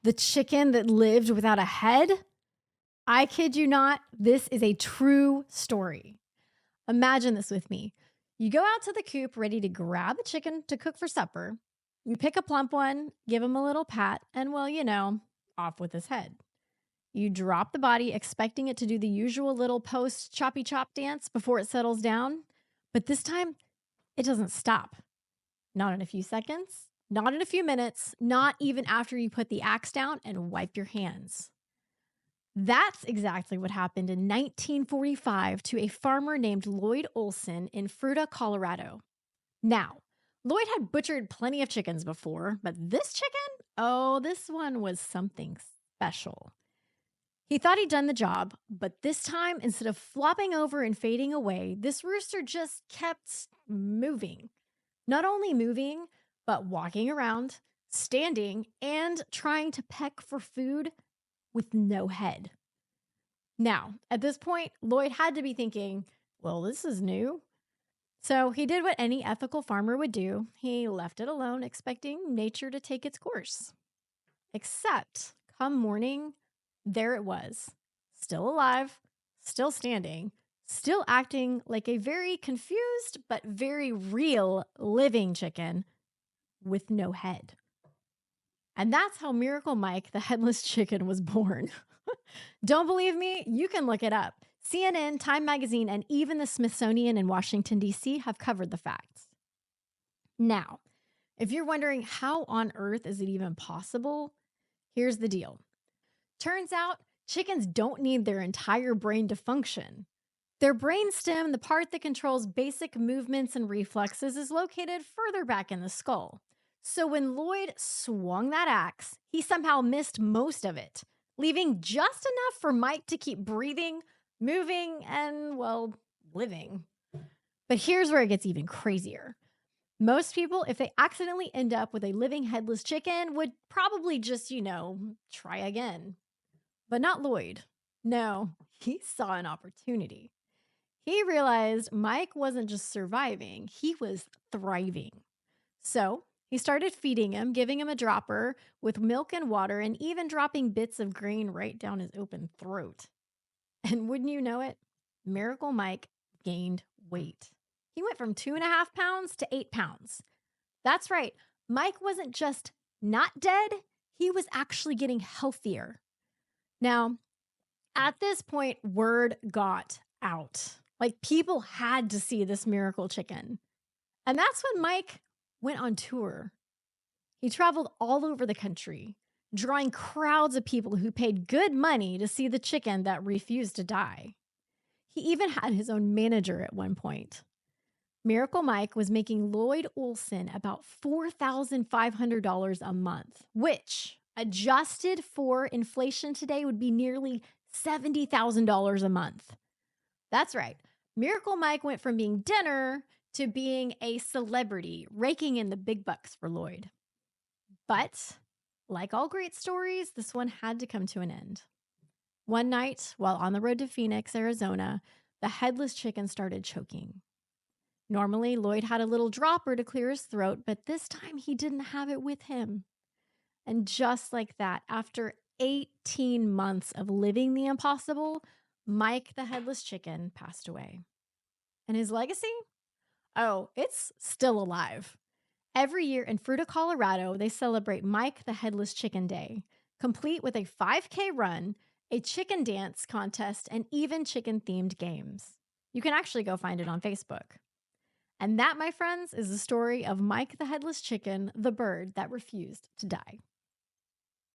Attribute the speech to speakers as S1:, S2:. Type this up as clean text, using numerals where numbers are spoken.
S1: The chicken that lived without a head? I kid you not, this is a true story. Imagine this with me. You go out to the coop ready to grab a chicken to cook for supper. You pick a plump one, give him a little pat, and well, off with his head. You drop the body, expecting it to do the usual little post choppy chop dance before it settles down. But this time, it doesn't stop. Not in a few seconds, not in a few minutes, not even after you put the axe down and wipe your hands. That's exactly what happened in 1945 to a farmer named Lloyd Olsen in Fruita, Colorado. Now, Lloyd had butchered plenty of chickens before, but this chicken? Oh, this one was something special. He thought he'd done the job, but this time, instead of flopping over and fading away, this rooster just kept moving. Not only moving, but walking around, standing, and trying to peck for food with no head. Now, at this point, Lloyd had to be thinking, well, this is new. So he did what any ethical farmer would do. He left it alone, expecting nature to take its course. Except, come morning, there it was, still alive, still standing, still acting like a very confused but very real living chicken with no head. And that's how Miracle Mike, the headless chicken, was born. Don't believe me? You can look it up. CNN, Time Magazine, and even the Smithsonian in Washington, D.C. have covered the facts. Now, if you're wondering how on earth is it even possible, here's the deal. Turns out, chickens don't need their entire brain to function. Their brainstem, the part that controls basic movements and reflexes, is located further back in the skull. So when Lloyd swung that axe, he somehow missed most of it, leaving just enough for Mike to keep breathing, moving, and, well, living. But here's where it gets even crazier. Most people, if they accidentally end up with a living headless chicken, would probably just, try again. But not Lloyd. No, he saw an opportunity. He realized Mike wasn't just surviving, he was thriving. So he started feeding him, giving him a dropper with milk and water, and even dropping bits of grain right down his open throat. And wouldn't you know it, Miracle Mike gained weight. He went from 2.5 pounds to 8 pounds. That's right, Mike wasn't just not dead, he was actually getting healthier. Now, at this point, word got out. Like, people had to see this miracle chicken. And that's when Mike went on tour. He traveled all over the country, drawing crowds of people who paid good money to see the chicken that refused to die. He even had his own manager at one point. Miracle Mike was making Lloyd Olsen about $4,500 a month, which, adjusted for inflation today, would be nearly $70,000 a month. That's right. Miracle Mike went from being dinner to being a celebrity, raking in the big bucks for Lloyd. But, like all great stories, this one had to come to an end. One night, while on the road to Phoenix, Arizona, the headless chicken started choking. Normally, Lloyd had a little dropper to clear his throat, but this time he didn't have it with him. And just like that, after 18 months of living the impossible, Mike the headless chicken passed away. And his legacy? Oh, it's still alive. Every year in Fruita, Colorado, they celebrate Mike the Headless Chicken Day, complete with a 5K run, a chicken dance contest, and even chicken-themed games. You can actually go find it on Facebook. And that, my friends, is the story of Mike the Headless Chicken, the bird that refused to die.